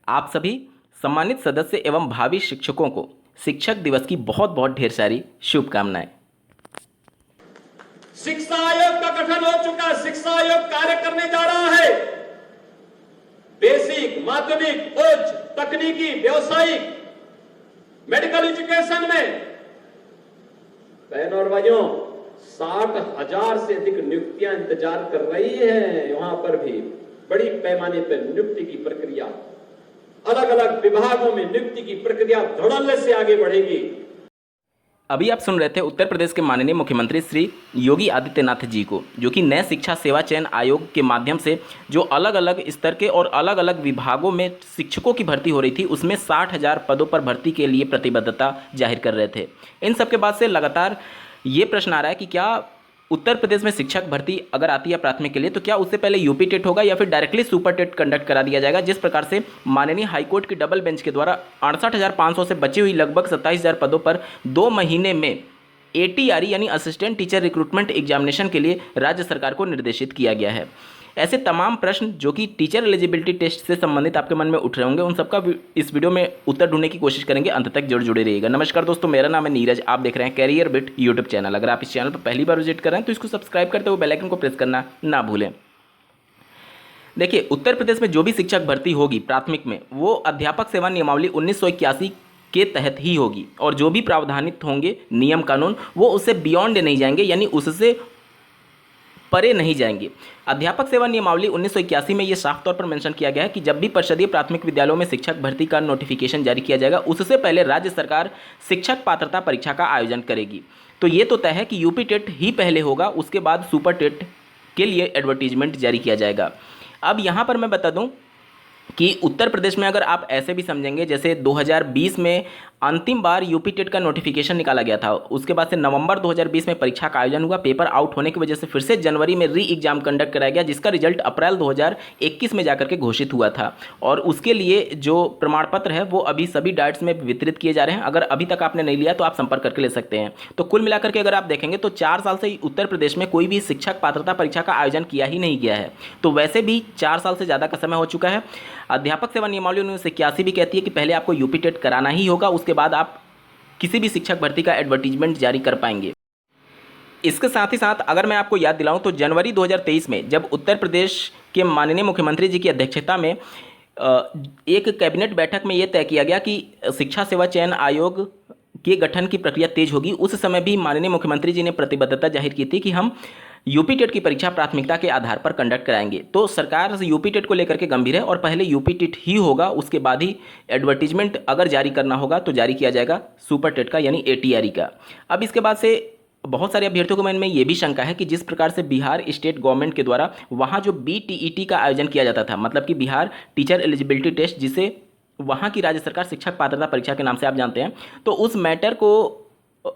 आप सभी सम्मानित सदस्य एवं भावी शिक्षकों को शिक्षक दिवस की बहुत बहुत ढेर सारी शुभकामनाएं। शिक्षा आयोग का गठन हो चुका है। शिक्षा आयोग कार्य करने जा रहा है। बेसिक, माध्यमिक, उच्च, तकनीकी, व्यावसायिक, मेडिकल एजुकेशन में बहनों और भाइयों 60,000 से अधिक नियुक्तियां इंतजार कर रही हैं। वहां पर भी बड़ी पैमाने पर नियुक्ति की प्रक्रिया, अलग अलग विभागों में नियुक्ति की प्रक्रिया धड़ल्ले से आगे बढ़ेगी। अभी आप सुन रहे थे उत्तर प्रदेश के माननीय मुख्यमंत्री श्री योगी आदित्यनाथ जी को, जो कि नए शिक्षा सेवा चयन आयोग के माध्यम से जो अलग अलग स्तर के और अलग अलग विभागों में शिक्षकों की भर्ती हो रही थी, उसमें 60,000 पदों पर भर्ती के लिए प्रतिबद्धता जाहिर कर रहे थे। इन सब के बाद से लगातार ये प्रश्न आ रहा है कि क्या उत्तर प्रदेश में शिक्षक भर्ती अगर आती है प्राथमिक के लिए, तो क्या उससे पहले यूपी टेट होगा या फिर डायरेक्टली सुपर टेट कंडक्ट करा दिया जाएगा, जिस प्रकार से माननीय हाईकोर्ट की डबल बेंच के द्वारा 68,500 से बची हुई लगभग 27,000 पदों पर 2 महीने में ATRE यानी असिस्टेंट टीचर रिक्रूटमेंट एग्जामिनेशन के लिए राज्य सरकार को निर्देशित किया गया है। ऐसे तमाम प्रश्न जो कि टीचर एलिजिबिलिटी टेस्ट से संबंधित आपके मन में उठ रहे होंगे, उन सबका इस वीडियो में उत्तर ढूंढने की कोशिश करेंगे। अंत तक जुड़े रहिएगा। नमस्कार दोस्तों, मेरा नाम है नीरज, आप देख रहे हैं कैरियर बिट यूट्यूब चैनल। अगर आप इस चैनल पर पहली बार विजिट कर रहे हैं तो इसको सब्सक्राइब करते हुए बेल आइकन को प्रेस करना ना भूलें। देखिए, उत्तर प्रदेश में जो भी शिक्षक भर्ती होगी प्राथमिक में, वो अध्यापक सेवा नियमावली 1981 के तहत ही होगी, और जो भी प्रावधानित होंगे नियम कानून वो उससे बियॉन्ड नहीं जाएंगे, यानी उससे परे नहीं जाएंगे। अध्यापक सेवा नियमावली 1981 में ये साफ तौर पर मेंशन किया गया है कि जब भी परिषदीय प्राथमिक विद्यालयों में शिक्षक भर्ती का नोटिफिकेशन जारी किया जाएगा, उससे पहले राज्य सरकार शिक्षक पात्रता परीक्षा का आयोजन करेगी। तो ये तो तय है कि यूपी टेट ही पहले होगा, उसके बाद सुपर टेट के लिए एडवर्टीजमेंट जारी किया जाएगा। अब यहाँ पर मैं बता दूँ कि उत्तर प्रदेश में अगर आप ऐसे भी समझेंगे, जैसे 2020 में अंतिम बार यूपी टेट का नोटिफिकेशन निकाला गया था, उसके बाद से नवंबर 2020 में परीक्षा का आयोजन हुआ, पेपर आउट होने की वजह से फिर से जनवरी में री एग्जाम कंडक्ट कराया गया, जिसका रिजल्ट अप्रैल 2021 में जाकर के घोषित हुआ था। और उसके लिए जो प्रमाण पत्र है वो अभी सभी डाइट्स में वितरित किए जा रहे हैं। अगर अभी तक आपने नहीं लिया तो आप संपर्क करके ले सकते हैं। तो कुल मिलाकर के अगर आप देखेंगे तो 4 साल से उत्तर प्रदेश में कोई भी शिक्षक पात्रता परीक्षा का आयोजन किया ही नहीं गया है। तो वैसे भी 4 साल से ज़्यादा का समय हो चुका है। अध्यापक सेवा नियमावली 1981 भी कहती है कि पहले आपको यूपी टेट कराना ही होगा, उसके बाद आप किसी भी शिक्षक भर्ती का एडवर्टीजमेंट जारी कर पाएंगे। इसके साथ ही साथ अगर मैं आपको याद दिलाऊं तो जनवरी 2023 में जब उत्तर प्रदेश के माननीय मुख्यमंत्री जी की अध्यक्षता में एक कैबिनेट बैठक में यह तय किया गया कि शिक्षा सेवा चयन आयोग के गठन की प्रक्रिया तेज होगी, उस समय भी माननीय मुख्यमंत्री जी ने प्रतिबद्धता जाहिर की थी कि हम यूपी टेट की परीक्षा प्राथमिकता के आधार पर कंडक्ट कराएंगे। तो सरकार यूपी टेट को लेकर के गंभीर है और पहले यूपी टेट ही होगा, उसके बाद ही एडवर्टीजमेंट अगर जारी करना होगा तो जारी किया जाएगा सुपर टेट का यानी ATRE का। अब इसके बाद से बहुत सारे अभ्यर्थियों के मन में ये भी शंका है कि जिस प्रकार से बिहार स्टेट गवर्नमेंट के द्वारा वहाँ जो BTET का आयोजन किया जाता था, मतलब कि बिहार टीचर एलिजिबिलिटी टेस्ट, जिसे वहाँ की राज्य सरकार शिक्षक पात्रता परीक्षा के नाम से आप जानते हैं, तो उस मैटर को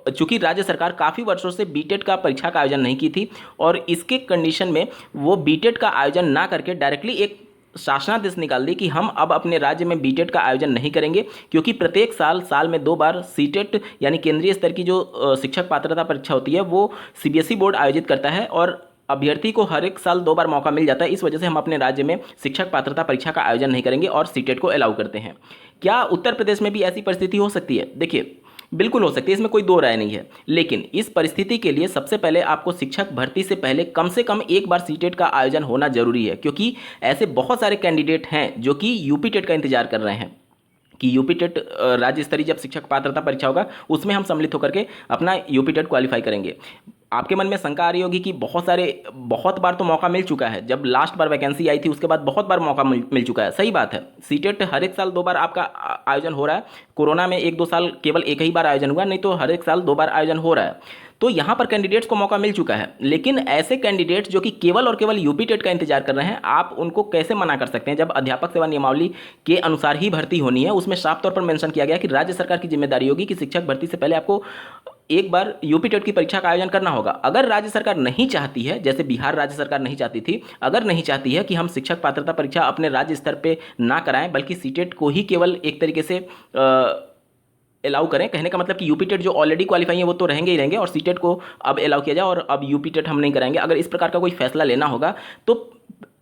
चूंकि राज्य सरकार काफ़ी वर्षों से बीटेट का परीक्षा का आयोजन नहीं की थी, और इसके कंडीशन में वो बीटेट का आयोजन ना करके डायरेक्टली एक शासनादेश निकाल दी कि हम अब अपने राज्य में बीटेट का आयोजन नहीं करेंगे, क्योंकि प्रत्येक साल में 2 बार सीटेट यानी केंद्रीय स्तर की जो शिक्षक पात्रता परीक्षा होती है वो CBSE बोर्ड आयोजित करता है, और अभ्यर्थी को हर एक साल 2 बार मौका मिल जाता है। इस वजह से हम अपने राज्य में शिक्षक पात्रता परीक्षा का आयोजन नहीं करेंगे और सीटेट को अलाउ करते हैं। क्या उत्तर प्रदेश में भी ऐसी परिस्थिति हो सकती है? देखिए, बिल्कुल हो सकती है, इसमें कोई दो राय नहीं है। लेकिन इस परिस्थिति के लिए सबसे पहले आपको शिक्षक भर्ती से कम एक बार सीटेट का आयोजन होना जरूरी है, क्योंकि ऐसे बहुत सारे कैंडिडेट हैं जो कि यूपी टेट का इंतजार कर रहे हैं कि यूपी टेट राज्य स्तरीय जब शिक्षक पात्रता परीक्षा होगा उसमें हम सम्मिलित होकर के अपना यूपी टेट क्वालिफाई करेंगे। आपके मन में शंका आ रही होगी कि बहुत बार तो मौका मिल चुका है, जब लास्ट बार वैकेंसी आई थी उसके बाद बहुत बार मौका मिल चुका है। सही बात है, सीटेट हर एक साल 2 बार आपका आयोजन हो रहा है। कोरोना में 1-2 साल केवल एक ही बार आयोजन हुआ, नहीं तो हर एक साल 2 बार आयोजन हो रहा है। तो यहाँ पर कैंडिडेट्स को मौका मिल चुका है, लेकिन ऐसे कैंडिडेट्स जो कि केवल और केवल यूपी टेट का इंतजार कर रहे हैं, आप उनको कैसे मना कर सकते हैं जब अध्यापक सेवा नियमावली के अनुसार ही भर्ती होनी है। उसमें साफ तौर पर मेंशन किया गया कि राज्य सरकार की जिम्मेदारी होगी कि शिक्षक भर्ती से पहले आपको एक बार यूपी टेट की परीक्षा का आयोजन करना होगा। अगर राज्य सरकार नहीं चाहती है, जैसे बिहार राज्य सरकार नहीं चाहती थी, अगर नहीं चाहती है कि हम शिक्षक पात्रता परीक्षा अपने राज्य स्तर पे ना कराएं, बल्कि सीटेट को ही केवल एक तरीके से अलाउ करें, कहने का मतलब कि यूपी टेट जो ऑलरेडी क्वालिफाई है वो तो रहेंगे ही रहेंगे और सीटेट को अब अलाउ किया जाए और अब यूपी टेट हम नहीं कराएंगे, अगर इस प्रकार का कोई फैसला लेना होगा तो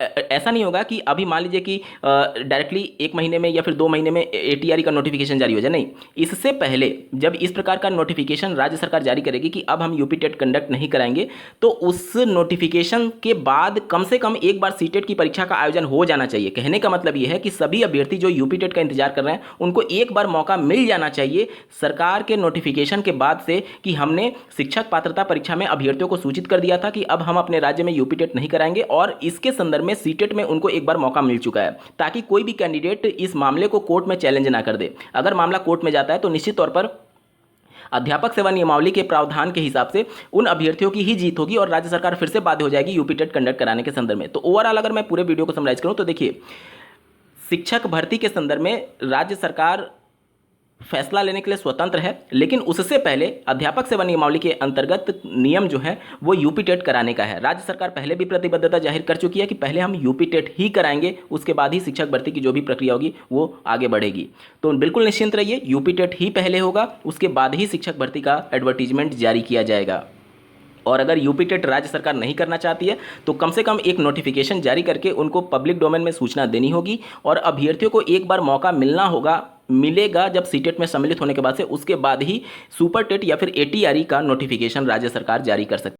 ऐसा नहीं होगा कि अभी मान लीजिए कि डायरेक्टली 1 महीने में या फिर 2 महीने में ATRE का नोटिफिकेशन जारी हो जाए। नहीं, इससे पहले जब इस प्रकार का नोटिफिकेशन राज्य सरकार जारी करेगी कि अब हम यूपी टेट कंडक्ट नहीं कराएंगे, तो उस नोटिफिकेशन के बाद कम से कम एक बार सीटेट की परीक्षा का आयोजन हो जाना चाहिए। कहने का मतलब ये है कि सभी अभ्यर्थी जो यूपी टेट का इंतजार कर रहे हैं उनको एक बार मौका मिल जाना चाहिए सरकार के नोटिफिकेशन के बाद से कि हमने शिक्षक पात्रता परीक्षा में अभ्यर्थियों को सूचित कर दिया था कि अब हम अपने राज्य में यूपी टेट नहीं कराएंगे, और इसके संदर्भ में सीटेट में उनको एक बार मौका मिल चुका है, ताकि कोई भी कैंडिडेट इस मामले को कोर्ट में चैलेंज ना कर दे। अगर मामला कोर्ट में जाता है तो निश्चित तौर पर अध्यापक सेवा नियमावली के प्रावधान के हिसाब से उन अभ्यर्थियों की ही जीत होगी और राज्य सरकार फिर से बाध्य हो जाएगी यूपी टेट कंडक्ट कराने के संदर्भ में। तो ओवरऑल अगर मैं पूरे वीडियो को समराइज करूं तो देखिए, शिक्षक भर्ती के संदर्भ में राज्य सरकार फैसला लेने के लिए स्वतंत्र है, लेकिन उससे पहले अध्यापक सेवा नियमावली के अंतर्गत नियम जो है वो यूपी टेट कराने का है। राज्य सरकार पहले भी प्रतिबद्धता जाहिर कर चुकी है कि पहले हम यूपी टेट ही कराएंगे, उसके बाद ही शिक्षक भर्ती की जो भी प्रक्रिया होगी वो आगे बढ़ेगी। तो बिल्कुल निश्चिंत रहिए, यूपी टेट ही पहले होगा, उसके बाद ही शिक्षक भर्ती का एडवर्टीजमेंट जारी किया जाएगा। और अगर यूपी टेट राज्य सरकार नहीं करना चाहती है तो कम से कम एक नोटिफिकेशन जारी करके उनको पब्लिक डोमेन में सूचना देनी होगी, और अभ्यर्थियों को एक बार मौका मिलेगा जब सीटेट में सम्मिलित होने के बाद से, उसके बाद ही सुपर टेट या फिर ATRE का नोटिफिकेशन राज्य सरकार जारी कर सकती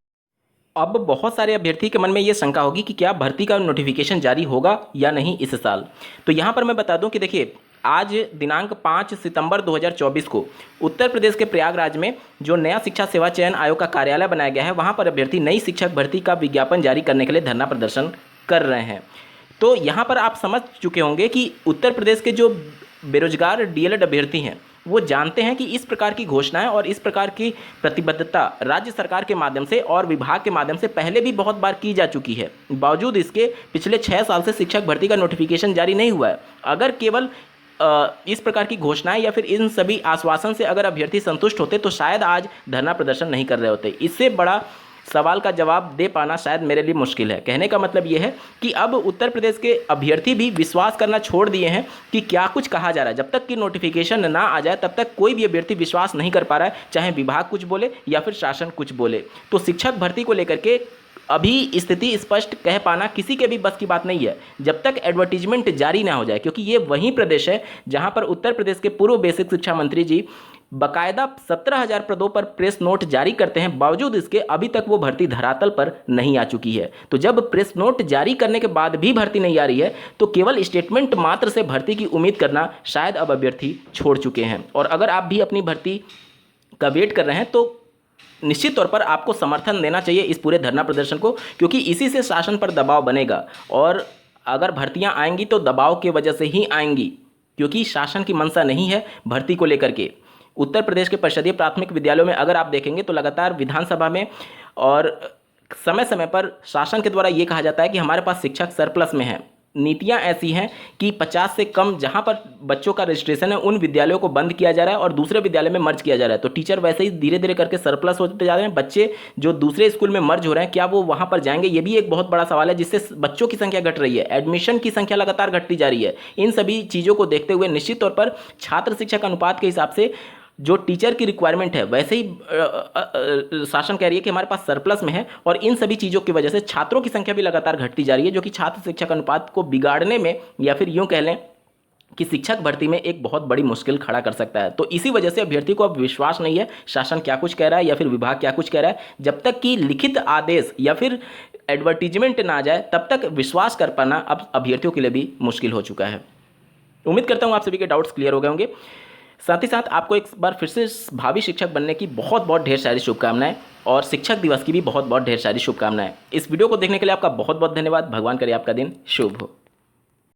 है। अब बहुत सारे अभ्यर्थी के मन में ये शंका होगी कि क्या भर्ती का नोटिफिकेशन जारी होगा या नहीं इस साल। तो यहाँ पर मैं बता दूं कि देखिए, आज दिनांक 5 सितंबर 2024 को उत्तर प्रदेश के प्रयागराज में जो नया शिक्षा सेवा चयन आयोग का कार्यालय बनाया गया है, वहाँ पर अभ्यर्थी नई शिक्षक भर्ती का विज्ञापन जारी करने के लिए धरना प्रदर्शन कर रहे हैं। तो यहाँ पर आप समझ चुके होंगे कि उत्तर प्रदेश के जो बेरोजगार DLED अभ्यर्थी हैं वो जानते हैं कि इस प्रकार की घोषणाएं और इस प्रकार की प्रतिबद्धता राज्य सरकार के माध्यम से और विभाग के माध्यम से पहले भी बहुत बार की जा चुकी है। बावजूद इसके पिछले 6 साल से शिक्षक भर्ती का नोटिफिकेशन जारी नहीं हुआ है। अगर केवल इस प्रकार की घोषणाएं या फिर इन सभी आश्वासन से अगर अभ्यर्थी संतुष्ट होते तो शायद आज धरना प्रदर्शन नहीं कर रहे होते। इससे बड़ा सवाल का जवाब दे पाना शायद मेरे लिए मुश्किल है। कहने का मतलब ये है कि अब उत्तर प्रदेश के अभ्यर्थी भी विश्वास करना छोड़ दिए हैं कि क्या कुछ कहा जा रहा है। जब तक कि नोटिफिकेशन ना आ जाए तब तक कोई भी अभ्यर्थी विश्वास नहीं कर पा रहा है, चाहे विभाग कुछ बोले या फिर शासन कुछ बोले। तो शिक्षक भर्ती को लेकर के अभी स्थिति स्पष्ट कह पाना किसी के भी बस की बात नहीं है जब तक एडवर्टीजमेंट जारी ना हो जाए, क्योंकि ये वही प्रदेश है जहां पर उत्तर प्रदेश के पूर्व बेसिक शिक्षा मंत्री जी बाकायदा 17,000 पदों पर प्रेस नोट जारी करते हैं, बावजूद इसके अभी तक वो भर्ती धरातल पर नहीं आ चुकी है। तो जब प्रेस नोट जारी करने के बाद भी भर्ती नहीं आ रही है तो केवल स्टेटमेंट मात्र से भर्ती की उम्मीद करना शायद अब अभ्यर्थी छोड़ चुके हैं। और अगर आप भी अपनी भर्ती का वेट कर रहे हैं तो निश्चित तौर पर आपको समर्थन देना चाहिए इस पूरे धरना प्रदर्शन को, क्योंकि इसी से शासन पर दबाव बनेगा। और अगर भर्तियां आएंगी तो दबाव की वजह से ही आएंगी, क्योंकि शासन की मंशा नहीं है भर्ती को लेकर के। उत्तर प्रदेश के परिषदीय प्राथमिक विद्यालयों में अगर आप देखेंगे तो लगातार विधानसभा में और समय समय पर शासन के द्वारा ये कहा जाता है कि हमारे पास शिक्षक सरप्लस में हैं। नीतियां ऐसी हैं कि 50 से कम जहां पर बच्चों का रजिस्ट्रेशन है उन विद्यालयों को बंद किया जा रहा है और दूसरे विद्यालय में मर्ज किया जा रहा है। तो टीचर वैसे ही धीरे धीरे करके सरप्लस होते जा रहे हैं। बच्चे जो दूसरे स्कूल में मर्ज हो रहे हैं, क्या वो वहां पर जाएंगे, ये भी एक बहुत बड़ा सवाल है, जिससे बच्चों की संख्या घट रही है, एडमिशन की संख्या लगातार घटती जा रही है। इन सभी चीज़ों को देखते हुए निश्चित तौर पर छात्र शिक्षक अनुपात के हिसाब से जो टीचर की रिक्वायरमेंट है वैसे ही शासन कह रही है कि हमारे पास सरप्लस में है, और इन सभी चीज़ों की वजह से छात्रों की संख्या भी लगातार घटती जा रही है, जो कि छात्र शिक्षक अनुपात को बिगाड़ने में या फिर यूँ कह लें कि शिक्षक भर्ती में एक बहुत बड़ी मुश्किल खड़ा कर सकता है। तो इसी वजह से अभ्यर्थी को अब विश्वास नहीं है शासन क्या कुछ कह रहा है या फिर विभाग क्या कुछ कह रहा है। जब तक कि लिखित आदेश या फिर एडवर्टीजमेंट ना आ जाए तब तक विश्वास कर पाना अब अभ्यर्थियों के लिए भी मुश्किल हो चुका है। उम्मीद करता हूँ आप सभी के डाउट्स क्लियर हो गए होंगे। साथ ही साथ आपको एक बार फिर से भावी शिक्षक बनने की बहुत बहुत ढेर सारी शुभकामनाएं, और शिक्षक दिवस की भी बहुत बहुत ढेर सारी शुभकामनाएं। इस वीडियो को देखने के लिए आपका बहुत बहुत धन्यवाद। भगवान करे आपका दिन शुभ हो।